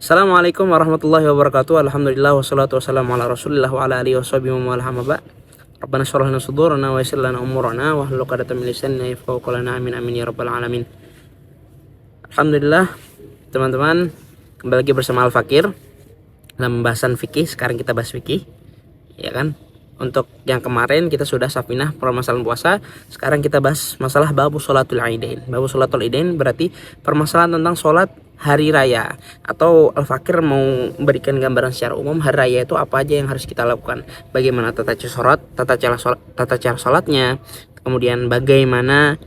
Assalamualaikum warahmatullahi wabarakatuh. Alhamdulillah wassalatu wassalamu ala Rasulillah wa ala alihi washabihi wa man wala. Rabbana shrah lana sudurana wa yassir lana umurana wa hlul 'uqdatam min lisani yafqahu qawlana. Amin amin ya rabbal alamin. Alhamdulillah, teman-teman, kembali lagi bersama Al Fakir dalam pembahasan fikih. Sekarang kita bahas fikih, ya kan? Untuk yang kemarin kita sudah safinah permasalahan puasa. Sekarang kita bahas masalah babu sholatul aidain. Babu sholatul aidain berarti permasalahan tentang sholat hari raya. Atau Al Fakir mau memberikan gambaran secara umum hari raya itu apa aja yang harus kita lakukan. Bagaimana tata cara sholatnya. Kemudian bagaimana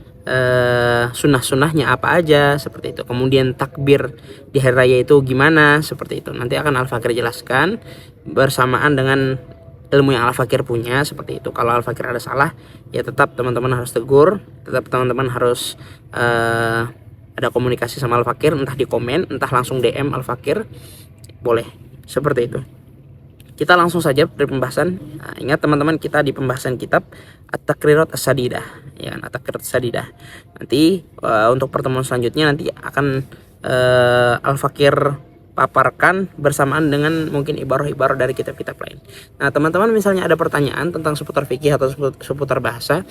sunnah-sunnahnya apa aja, seperti itu. Kemudian takbir di hari raya itu gimana, seperti itu. Nanti akan Al Fakir jelaskan bersamaan dengan ilmu yang Al Fakir punya, seperti itu. Kalau Al Fakir ada salah, ya tetap teman-teman harus tegur, tetap teman-teman harus ada komunikasi sama Al Fakir, entah di komen, entah langsung DM Al Fakir, boleh, seperti itu. Kita langsung saja dari pembahasan. Nah, ingat teman-teman, kita di pembahasan kitab At-Taqrirat As-Sadidah, ya kan, At-Taqrirat As-Sadidah. Nanti untuk pertemuan selanjutnya nanti akan Al Fakir paparkan bersamaan dengan mungkin ibarah-ibarah dari kitab-kitab lain. Nah, teman-teman misalnya ada pertanyaan tentang seputar fikih atau seputar bahasa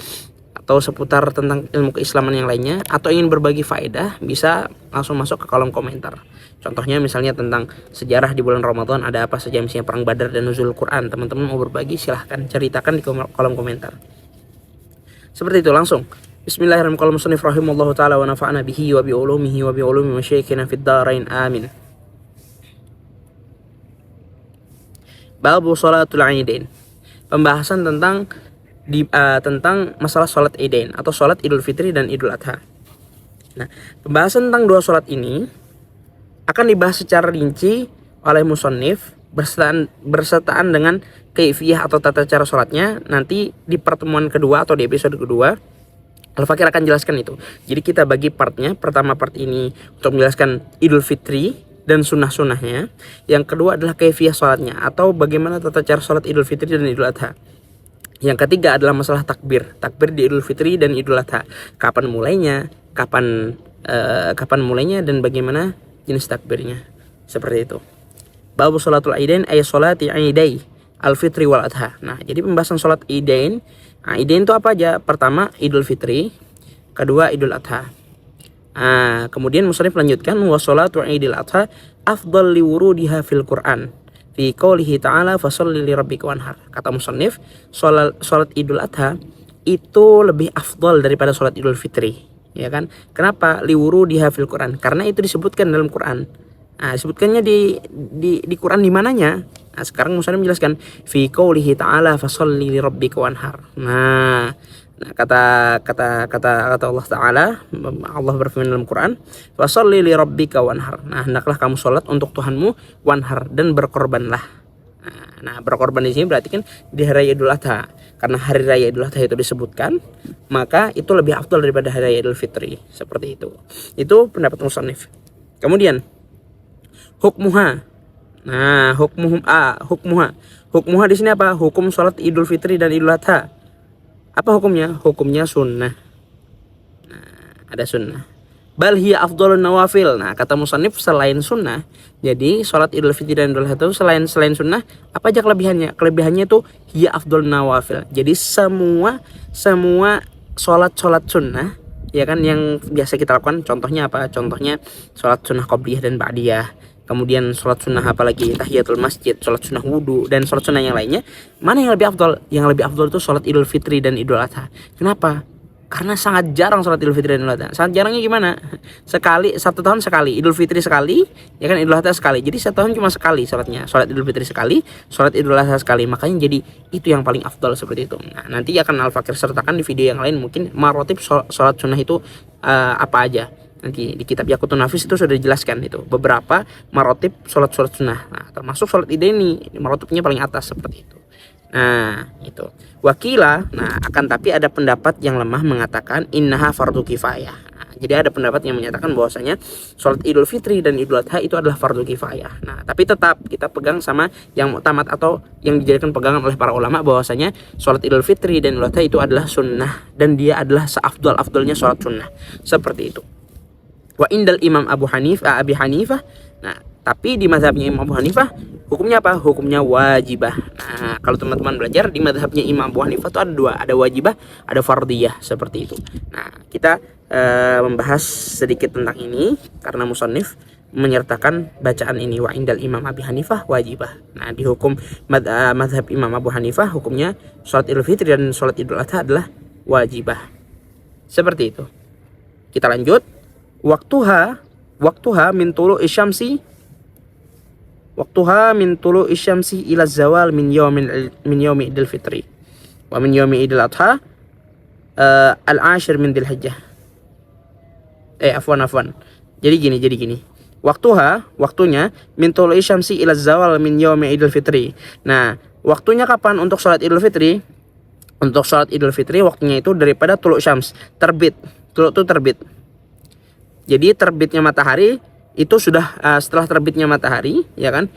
atau seputar tentang ilmu keislaman yang lainnya, atau ingin berbagi faedah, bisa langsung masuk ke kolom komentar. Contohnya misalnya tentang sejarah di bulan Ramadan ada apa saja, misalnya perang Badar dan nuzul Quran. Teman-teman mau berbagi, silahkan ceritakan di kolom komentar. Seperti itu, langsung. Bismillahirrahmanirrahim. Musannif rahimallahu taala wa nafa'ana bihi wa bi ulumihi wa bi ulumi masyayikhina fid dharain. Amin. Babu sholatul aidain. Pembahasan tentang tentang masalah sholat aidain atau sholat Idul Fitri dan Idul Adha. Nah, pembahasan tentang dua sholat ini akan dibahas secara rinci oleh musannif bersertaan dengan kaifiyah atau tata cara sholatnya. Nanti di pertemuan kedua atau di episode kedua Al Fakir akan jelaskan itu. Jadi kita bagi partnya. Pertama part ini untuk menjelaskan Idul Fitri dan sunnah-sunnahnya. Yang kedua adalah kaifiyah sholatnya atau bagaimana tata cara sholat Idul Fitri dan Idul Adha. Yang ketiga adalah masalah takbir di Idul Fitri dan Idul Adha. Kapan mulainya, kapan mulainya, dan bagaimana jenis takbirnya. Seperti itu. Babu sholatul aidain ay sholati aidai al-fitri wal adha. Nah, jadi pembahasan sholat aidain. Nah, aidain itu apa aja? Pertama Idul Fitri, kedua Idul Adha. Kemudian musannif melanjutkan wa sholatu Idul Adha afdal li wurudiha fil Quran fi qoulihi ta'ala fasholli li rabbika wanhar. Kata musannif, salat Idul Adha itu lebih afdal daripada salat Idul Fitri, ya kan? Kenapa? Li wurudiha fil Quran, karena itu disebutkan dalam Quran. Disebutkannya di Quran di mananya? Nah, sekarang musannif menjelaskan fi qoulihi ta'ala fasholli li rabbika wanhar. Nah, kata Allah Ta'ala, Allah berfirman dalam Quran, fasholli li rabbika wanhar. Nah, hendaklah kamu sholat untuk Tuhanmu, wanhar, dan berkorbanlah. Nah, berkorban di sini berarti kan di hari raya Idul Adha. Karena hari raya Idul Adha itu disebutkan, maka itu lebih afdal daripada hari raya Idul Fitri. Seperti itu. Itu pendapat musannif. Kemudian hukmuha. Nah, hukmuha di sini apa? Hukum sholat Idul Fitri dan Idul Adha. Apa hukumnya? Hukumnya sunnah. Nah, ada sunnah. Bal hiya afdhalun nawafil. Nah, kata musannif selain sunnah. Jadi sholat Idul Fitri dan Idul Adha itu selain sunnah, apa aja kelebihannya? Kelebihannya itu hiya afdhalun nawafil. Jadi semua sholat sunnah, ya kan, yang biasa kita lakukan. Contohnya apa? Contohnya sholat sunnah qabliyah dan ba'diyah. Kemudian sholat sunnah apalagi tahiyatul masjid, sholat sunnah wudu, dan sholat sunnah yang lainnya. Mana yang lebih afdal? Yang lebih afdal itu sholat Idul Fitri dan Idul Adha. Kenapa? Karena sangat jarang sholat Idul Fitri dan Idul Adha. Sangat jarangnya gimana? Satu tahun sekali. Idul Fitri sekali, ya kan, Idul Adha sekali. Jadi satu tahun cuma sekali sholatnya. Sholat Idul Fitri sekali, sholat Idul Adha sekali. Makanya jadi itu yang paling afdal seperti itu. Nah, nanti akan Al Fakir sertakan di video yang lain mungkin marotib sholat sunnah itu apa aja. Nanti di kitab Yaqutun Nafis itu sudah dijelaskan itu beberapa marotib sholat sunnah. Nah, termasuk sholat aidain ini marotibnya paling atas seperti itu. Nah, itu wakila. Nah, akan tapi ada pendapat yang lemah mengatakan innaha fardu kifayah. Nah, jadi ada pendapat yang menyatakan bahwasanya sholat Idul Fitri dan Idul Adha itu adalah fardu kifayah. Nah, tapi tetap kita pegang sama yang muktamad atau yang dijadikan pegangan oleh para ulama, bahwasanya sholat Idul Fitri dan Idul Adha itu adalah sunnah dan dia adalah seafdal-afdalnya sholat sunnah. Seperti itu. Wa indal Imam Abi Hanifah. Nah, Tapi di mazhabnya Imam Abu Hanifah hukumnya apa? Hukumnya wajibah. Nah, kalau teman-teman belajar di mazhabnya Imam Abu Hanifah itu ada dua, ada wajibah, ada fardiyah, seperti itu. Nah, kita membahas sedikit tentang ini karena musannif menyertakan bacaan ini, wa indal Imam Abi Hanifah wajibah. Nah, di hukum mazhab Imam Abu Hanifah hukumnya sholat Idul Fitri dan sholat Idul Adha adalah wajibah. Seperti itu. Kita lanjut. Waktuha min tulu'i syamsi ila zawal min yaumi Idul Fitri wa min yaumi Idul Adha al-ashir min Dzulhijjah. Afwan. Jadi gini. Waktunya min tulu'i syamsi ila zawal min yaumi Idul Fitri. Nah, waktunya kapan untuk sholat Idul Fitri? Untuk sholat Idul Fitri waktunya itu daripada tulu' syams, terbit. Tulu' itu terbit. Jadi terbitnya matahari itu sudah setelah terbitnya matahari, ya kan?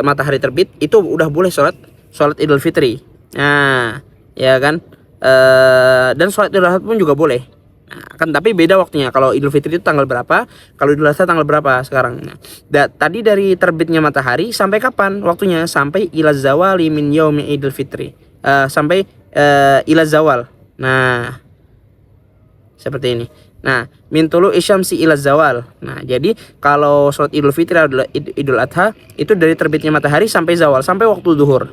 Matahari terbit itu udah boleh sholat Idul Fitri. Nah, ya kan? Dan sholat Idul Adha pun juga boleh. Nah, kan tapi beda waktunya. Kalau Idul Fitri itu tanggal berapa? Kalau Idul Adha tanggal berapa sekarang? Nah, tadi dari terbitnya matahari sampai kapan waktunya? Sampai ila zawali min yaumi Idul Fitri. Sampai ila zawal. Nah, seperti ini. Nah, min tulu'i syamsi ila zawal. Nah, jadi kalau sholat Idul Fitri adalah Idul Adha itu dari terbitnya matahari sampai zawal, sampai waktu zuhur.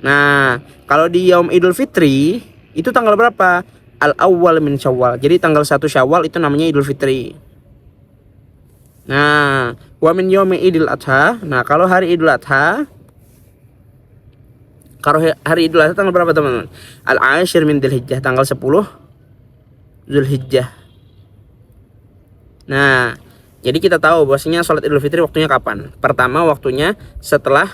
Nah, kalau di yaum Idul Fitri itu tanggal berapa? Al-awwal min Syawal. Jadi tanggal 1 Syawal itu namanya Idul Fitri. Nah, wa min yaumi Idul Adha. Nah, kalau hari Idul Adha, tanggal berapa teman-teman? Al-ashir min Dzulhijjah, tanggal 10 Dzulhijjah. Nah, jadi kita tahu bahwasanya sholat Idul Fitri waktunya kapan? Pertama waktunya setelah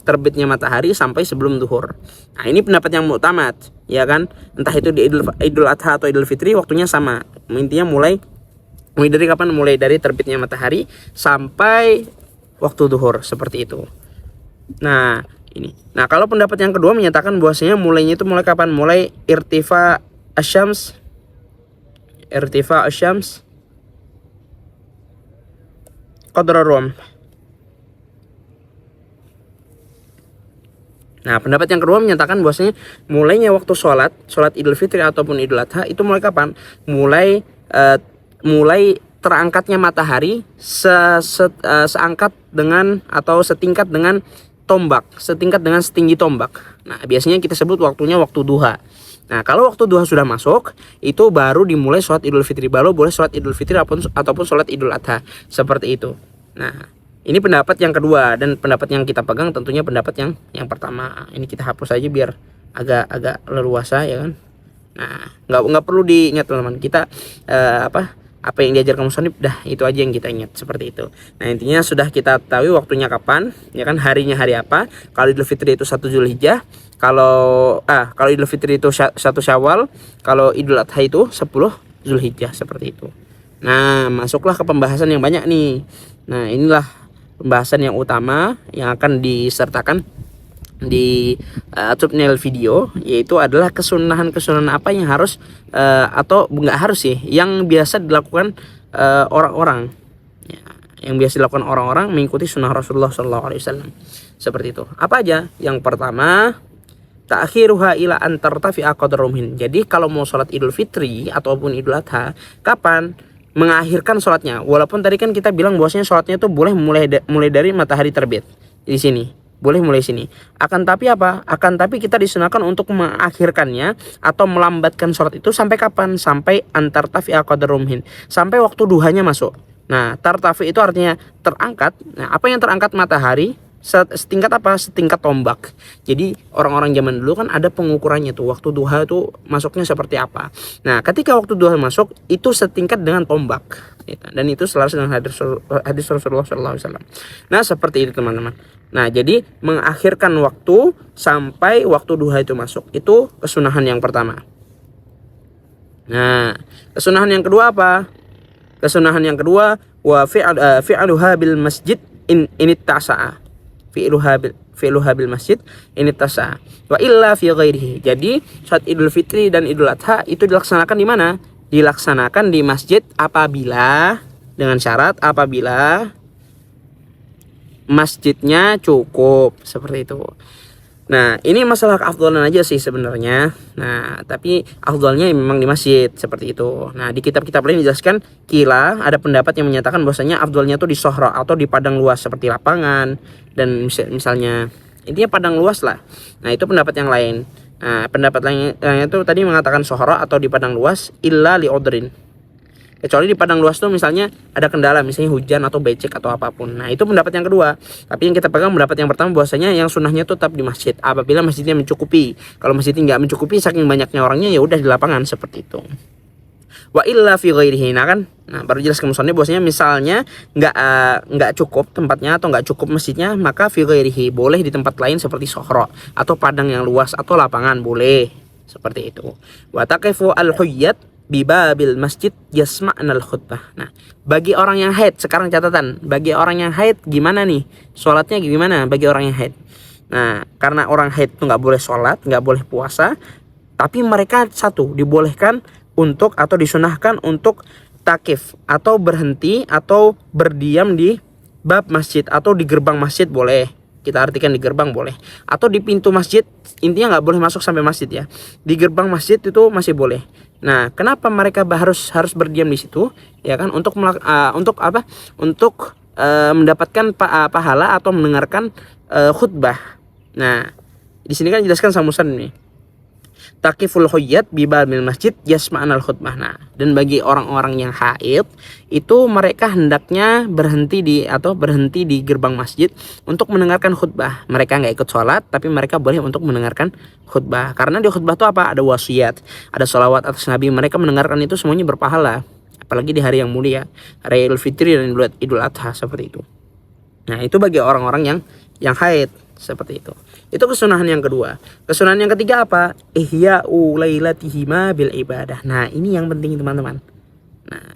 terbitnya matahari sampai sebelum zuhur. Nah, ini pendapat yang mu'tamad, ya kan? Entah itu di Idul Adha atau Idul Fitri waktunya sama. Intinya mulai dari kapan? Mulai dari terbitnya matahari sampai waktu zuhur, seperti itu. Nah, ini. Nah, kalau pendapat yang kedua menyatakan bahwasanya mulainya itu mulai kapan? Mulai irtifa asyams qadra rum. Nah, pendapat yang kedua menyatakan bahwasanya mulainya waktu sholat Idul Fitri ataupun Idul Adha itu mulai kapan? Mulai terangkatnya matahari seangkat dengan atau setingkat dengan setinggi tombak. Nah, biasanya kita sebut waktunya waktu duha. Nah, kalau waktu duha sudah masuk, itu baru dimulai sholat Idul Fitri, baru boleh sholat Idul Fitri ataupun sholat Idul Adha, seperti itu. Nah, ini pendapat yang kedua, dan pendapat yang kita pegang tentunya pendapat yang pertama. Ini kita hapus aja biar agak leluasa, ya kan. Nah, nggak perlu diingat teman-teman. Kita apa yang diajarkan musannif, dah itu aja yang kita ingat, seperti itu. Nah, intinya sudah kita tahu waktunya kapan, ya kan, harinya hari apa. Kalau Idul Fitri itu 1 Dzulhijjah, kalau Idul Fitri itu 1 Syawal, kalau Idul Adha itu 10 Dzulhijjah, seperti itu. Nah, masuklah ke pembahasan yang banyak nih. Nah, inilah pembahasan yang utama yang akan disertakan di thumbnail video, yaitu adalah kesunahan apa yang harus atau nggak harus sih, yang biasa dilakukan orang-orang, ya, yang biasa dilakukan orang-orang mengikuti sunnah Rasulullah SAW, seperti itu. Apa aja? Yang pertama, ta'khiruha ila an tartafi'a qadruhum. Jadi kalau mau sholat Idul Fitri ataupun Idul Adha, kapan? Mengakhirkan sholatnya. Walaupun tadi kan kita bilang bahwasanya sholatnya itu boleh mulai dari matahari terbit. Di sini boleh mulai sini. Akan tapi kita disunahkan untuk mengakhirkannya atau melambatkan sholat itu sampai kapan? Sampai antar tafi'a qadruhum, sampai waktu duhanya masuk. Nah, tartafi itu artinya terangkat. Nah, apa yang terangkat? Matahari. Setingkat apa? Setingkat tombak. Jadi orang-orang zaman dulu kan ada pengukurannya tuh, waktu duha itu masuknya seperti apa. Nah, ketika waktu duha masuk itu setingkat dengan tombak, dan itu selaras dengan hadis Rasulullah SAW. Nah, seperti itu teman-teman. Nah, jadi mengakhirkan waktu sampai waktu duha itu masuk, itu kesunahan yang pertama. Nah, kesunahan yang kedua apa? Kesunahan yang kedua, wa fi'luha bil masjid in tasa'a. Fi'luha bil masjid ini tasa wa illa fi ghairihi. Jadi saat Idul Fitri dan Idul Adha itu dilaksanakan di mana? Dilaksanakan di masjid apabila, dengan syarat apabila masjidnya cukup, seperti itu. Nah, ini masalah keafdalan aja sih sebenarnya. Nah, tapi afdalnya memang di masjid, seperti itu. Nah, di kitab-kitab lain dijelaskan kila ada pendapat yang menyatakan bahwasanya afdalnya itu di sohra atau di padang luas seperti lapangan dan misalnya intinya padang luas lah. Nah, itu pendapat yang lain. Nah, pendapat lain itu tadi mengatakan sohra atau di padang luas illa li udrin. Kecuali di padang luas tuh misalnya ada kendala, misalnya hujan atau becek atau apapun. Nah, itu pendapat yang kedua. Tapi yang kita pegang pendapat yang pertama bahwasanya yang sunnahnya tetap di masjid apabila masjidnya mencukupi. Kalau masjidnya nggak mencukupi saking banyaknya orangnya, ya udah di lapangan, seperti itu. Wa illa fi ghairihi, kan. Nah, baru jelas kemudiannya bahwasanya misalnya nggak cukup tempatnya atau nggak cukup masjidnya, maka fi ghairihi boleh di tempat lain seperti sohro atau padang yang luas atau lapangan, boleh seperti itu. Wa taqifu al-huyyat bibabil masjid yasma'nal khutbah. Nah, bagi orang yang haid, sekarang catatan, bagi orang yang haid gimana nih? Sholatnya gimana bagi orang yang haid? Nah, karena orang haid itu nggak boleh sholat, nggak boleh puasa, tapi mereka satu dibolehkan untuk atau disunahkan untuk takif atau berhenti atau berdiam di bab masjid atau di gerbang masjid, boleh. Kita artikan di gerbang boleh, atau di pintu masjid, intinya nggak boleh masuk sampai masjid ya. Di gerbang masjid itu masih boleh. Nah, kenapa mereka harus berdiam di situ? Ya kan, untuk apa? Untuk mendapatkan pahala atau mendengarkan khutbah. Nah, di sini kan dijelaskan sama Musan nih. Takiful huyyat bibabil masjid yasma'nal khutbah. Nah, dan bagi orang-orang yang haid itu mereka hendaknya berhenti di gerbang masjid untuk mendengarkan khutbah. Mereka nggak ikut sholat, tapi mereka boleh untuk mendengarkan khutbah. Karena di khutbah itu apa? Ada wasiat, ada sholawat atas Nabi. Mereka mendengarkan itu semuanya berpahala. Apalagi di hari yang mulia, hari Idul Fitri dan Idul Adha, seperti itu. Nah, itu bagi orang-orang yang haid, seperti itu. Itu kesunahan yang kedua. Kesunahan yang ketiga apa? Ihya'u lailatihima bil ibadah. Nah, ini yang penting teman-teman. Nah,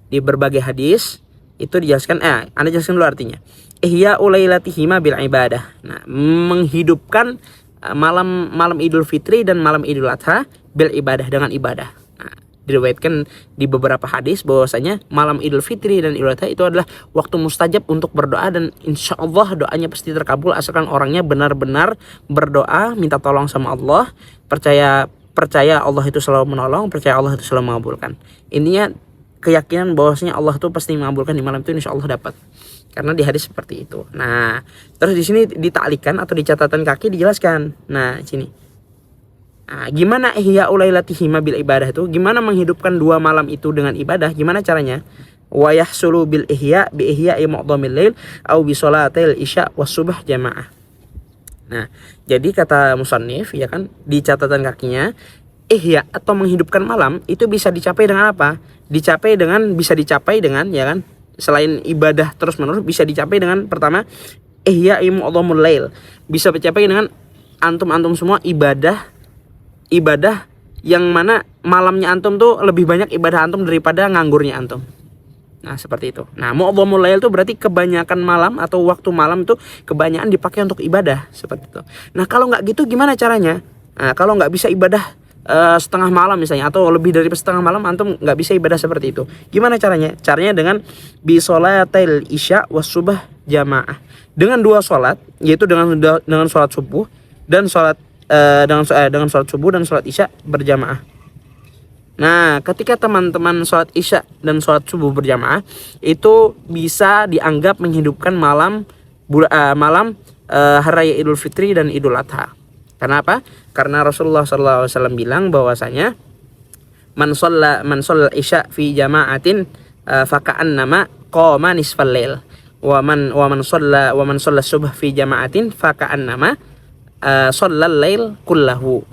di berbagai hadis itu dijelaskan, Anda jelaskan dulu artinya. Ihya'u lailatihima bil ibadah. Nah, menghidupkan malam Idul Fitri dan malam Idul Adha bil ibadah, dengan ibadah. Nah, diriwayatkan di beberapa hadis bahwasanya malam Idul Fitri dan Idul Adha itu adalah waktu mustajab untuk berdoa, dan insya Allah doanya pasti terkabul asalkan orangnya benar-benar berdoa, minta tolong sama Allah, percaya Allah itu selalu menolong, percaya Allah itu selalu mengabulkan. Intinya keyakinan bahwasanya Allah itu pasti mengabulkan di malam itu, insya Allah dapat. Karena di hadis seperti itu. Nah, terus di sini ditaklikan atau di catatan kaki dijelaskan. Nah, sini. Nah, gimana ihya'u lailatihima bil ibadah itu? Gimana menghidupkan dua malam itu dengan ibadah? Gimana caranya? Wa yahsulu bil ihya' bi ihya'i mu'dhamil lail au bi sholatil isya was subh jamaah. Nah, jadi kata musannif ya kan, di catatan kakinya, ihya atau menghidupkan malam itu bisa dicapai dengan apa? Bisa dicapai dengan ya kan, selain ibadah terus-menerus, bisa dicapai dengan pertama ihya'i mu'dhamil lail. Bisa dicapai dengan antum semua ibadah yang mana malamnya antum tuh lebih banyak ibadah antum daripada nganggurnya antum. Nah, seperti itu. Nah, mu'dhamul lail itu berarti kebanyakan malam atau waktu malam itu kebanyakan dipakai untuk ibadah, seperti itu. Nah, kalau nggak gitu gimana caranya? Nah, kalau nggak bisa ibadah setengah malam misalnya, atau lebih dari setengah malam antum nggak bisa ibadah seperti itu, gimana caranya? Caranya dengan bi sholatil isya was subh jamaah, dengan dua sholat, yaitu dengan sholat subuh dan sholat dengan sholat subuh dan sholat isya berjamaah. Nah, ketika teman-teman sholat isya dan sholat subuh berjamaah, itu bisa dianggap menghidupkan malam hari raya Idul Fitri dan Idul Adha. Karena apa? Karena Rasulullah SAW bilang bahwasanya man shalla isya fi jama'atin faka'annama qama nisfal lail wa man shalla subh fi jama'atin faka'annama shallal lail kullahu.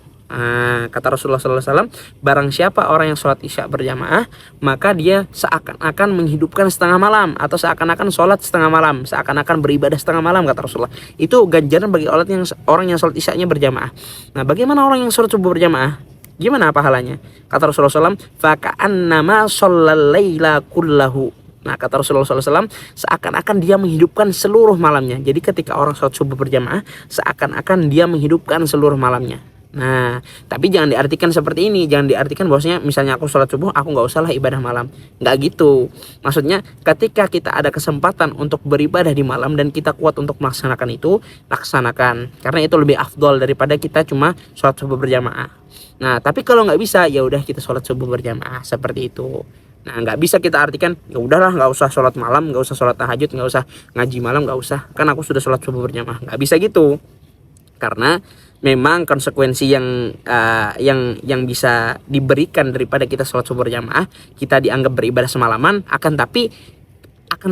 Kata Rasulullah SAW, barang siapa orang yang sholat isya berjamaah, maka dia seakan-akan menghidupkan setengah malam, atau seakan-akan sholat setengah malam, seakan-akan beribadah setengah malam, kata Rasulullah. Itu ganjaran bagi orang yang sholat isyanya berjamaah. Nah, bagaimana orang yang sholat subuh berjamaah? Gimana pahalanya? Kata Rasulullah SAW, faka'annama shallal laila kullahu. Nah, kata Rasulullah SAW, seakan-akan dia menghidupkan seluruh malamnya. Jadi ketika orang sholat subuh berjamaah, seakan-akan dia menghidupkan seluruh malamnya. Nah, tapi jangan diartikan seperti ini. Jangan diartikan bahwasanya misalnya aku sholat subuh, aku nggak usah lah ibadah malam. Nggak gitu. Maksudnya ketika kita ada kesempatan untuk beribadah di malam dan kita kuat untuk melaksanakan itu, laksanakan. Karena itu lebih afdol daripada kita cuma sholat subuh berjamaah. Nah, tapi kalau nggak bisa, ya udah kita sholat subuh berjamaah seperti itu. Nah, nggak bisa kita artikan ya udahlah nggak usah sholat malam, nggak usah sholat tahajud, nggak usah ngaji malam, nggak usah. Kan aku sudah sholat subuh berjamaah. Nggak bisa gitu. Karena memang konsekuensi yang bisa diberikan daripada kita sholat subuh berjamaah, kita dianggap beribadah semalaman, akan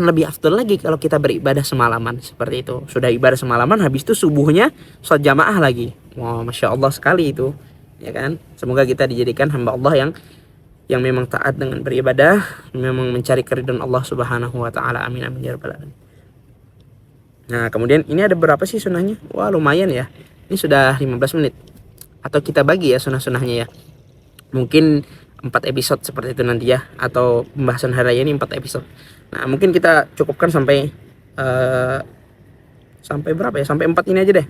lebih afdal lagi kalau kita beribadah semalaman seperti itu. Sudah ibadah semalaman, habis itu subuhnya sholat jamaah lagi. Wow, masya Allah sekali itu, ya kan? Semoga kita dijadikan hamba Allah yang memang taat dengan beribadah, memang mencari keridhaan Allah Subhanahu wa taala. Amin amin ya rabbal alamin. Nah, kemudian ini ada berapa sih sunnahnya? Wah, lumayan ya. Ini sudah 15 menit. Atau kita bagi ya sunnah-sunnahnya ya. Mungkin 4 episode seperti itu nanti ya. Atau pembahasan hari raya ini 4 episode. Nah, mungkin kita cukupkan sampai berapa ya? Sampai 4 ini aja deh.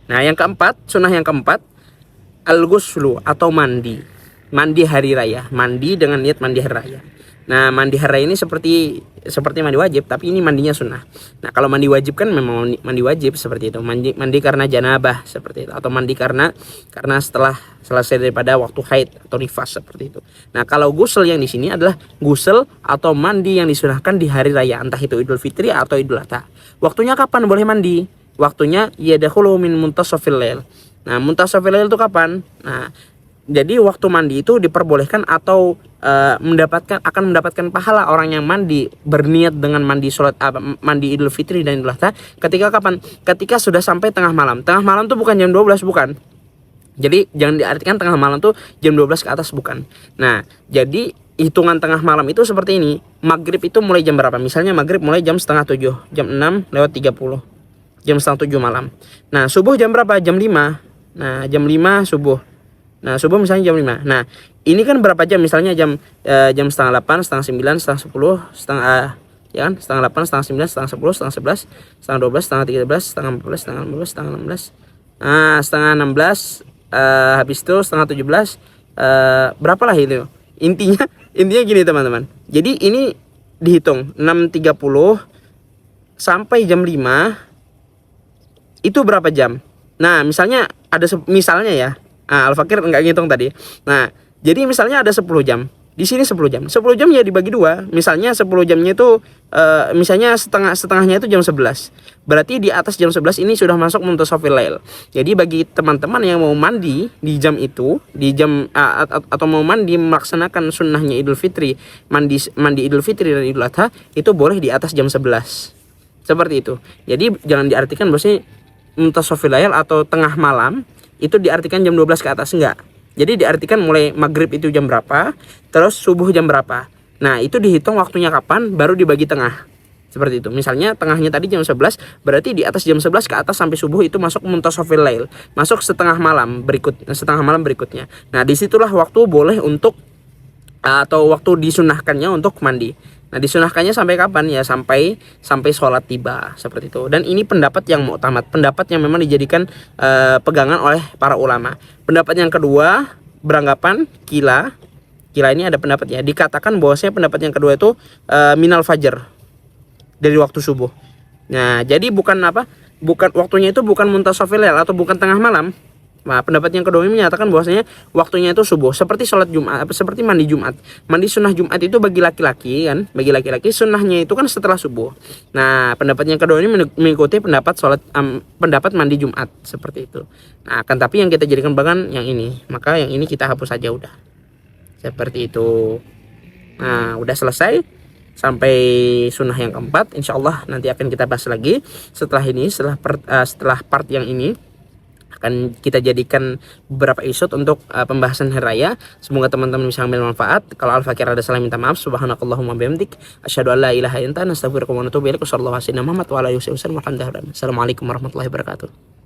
Nah, yang keempat, sunnah yang keempat, al-ghuslu atau mandi. Mandi hari raya. Mandi dengan niat mandi hari raya. Nah, mandi hari raya ini seperti mandi wajib, tapi ini mandinya sunnah. Nah, kalau mandi wajib kan memang mandi wajib seperti itu. Mandi karena janabah seperti itu, atau mandi karena setelah selesai daripada waktu haid atau nifas seperti itu. Nah, kalau ghusl yang di sini adalah ghusl atau mandi yang disunahkan di hari raya, entah itu Idul Fitri atau Idul Adha. Waktunya kapan boleh mandi? Waktunya yadkhulu min muntasafil lail. Nah, muntasafil lail itu kapan? Nah, jadi waktu mandi itu diperbolehkan atau akan mendapatkan pahala orang yang mandi berniat dengan mandi Idul Fitri dan Idul Adha ketika kapan? Ketika sudah sampai tengah malam. Tengah malam tuh bukan jam 12, bukan. Jadi jangan diartikan tengah malam tuh jam 12 ke atas, bukan. Nah, jadi hitungan tengah malam itu seperti ini. Maghrib itu mulai jam berapa? Misalnya maghrib mulai jam setengah 7, jam 6:30, jam setengah 7 malam. Nah, subuh jam berapa? Jam 5. Nah, jam 5 subuh. Nah, subuh misalnya jam 5. Nah, ini kan berapa jam? Misalnya jam setengah 8, setengah 9, setengah 10, ya kan? Setengah 8, setengah 9, setengah 10, setengah 11, setengah 12, setengah 13, setengah 14, setengah 15, setengah 16. Nah, setengah 16, habis itu setengah 17, berapa lah itu? Intinya gini teman-teman. Jadi ini dihitung 6.30 sampai jam 5 itu berapa jam? Nah, misalnya misalnya ya. Nah, Al-Fakir nggak ngitung tadi. Nah, jadi misalnya ada 10 jam. Di sini 10 jam. 10 jam ya dibagi 2. Misalnya 10 jamnya itu misalnya setengahnya itu jam 11. Berarti di atas jam 11 ini sudah masuk muntasafil lail. Jadi bagi teman-teman yang mau mandi di jam itu, atau mau mandi melaksanakan sunnahnya Idul Fitri, mandi Idul Fitri dan Idul Adha, itu boleh di atas jam 11. Seperti itu. Jadi jangan diartikan bahwasanya muntasafil lail atau tengah malam itu diartikan jam 12 ke atas, enggak. Jadi diartikan mulai maghrib itu jam berapa, terus subuh jam berapa. Nah, itu dihitung waktunya kapan, baru dibagi tengah. Seperti itu. Misalnya tengahnya tadi jam 11, berarti di atas jam 11 ke atas sampai subuh itu masuk muntasafil lail. Masuk setengah malam berikutnya. Nah, disitulah waktu boleh untuk atau waktu disunahkannya untuk mandi. Nah, disunahkannya sampai kapan? Ya sampai sholat tiba, seperti itu. Dan ini pendapat yang mu'tamad, pendapat yang memang dijadikan pegangan oleh para ulama. Pendapat yang kedua beranggapan kila ini ada pendapatnya. Dikatakan bahwasanya pendapat yang kedua itu minal fajar, dari waktu subuh. Nah, jadi bukan waktunya itu bukan muntasafil lail atau bukan tengah malam. Nah, pendapat yang kedua ini menyatakan bahwasanya waktunya itu subuh, seperti sholat Jumat, seperti mandi Jumat. Mandi sunnah Jumat itu bagi laki-laki kan, bagi laki-laki sunnahnya itu kan setelah subuh. Nah, pendapat yang kedua ini mengikuti pendapat mandi Jumat seperti itu. Nah, akan tapi yang kita jadikan bagan yang ini, maka yang ini kita hapus saja udah. Seperti itu. Nah, udah selesai sampai sunnah yang keempat. Insya Allah nanti akan kita bahas lagi setelah ini, setelah part yang ini. Akan kita jadikan beberapa episode untuk pembahasan hari raya. Semoga teman-teman bisa ambil manfaat. Kalau Al-Fakir ada salah minta maaf. Subhanakallahumma bihamdik asyhadu an la ilaha illa anta astaghfiruka wa atubu ilaik. Assalamualaikum warahmatullahi wabarakatuh.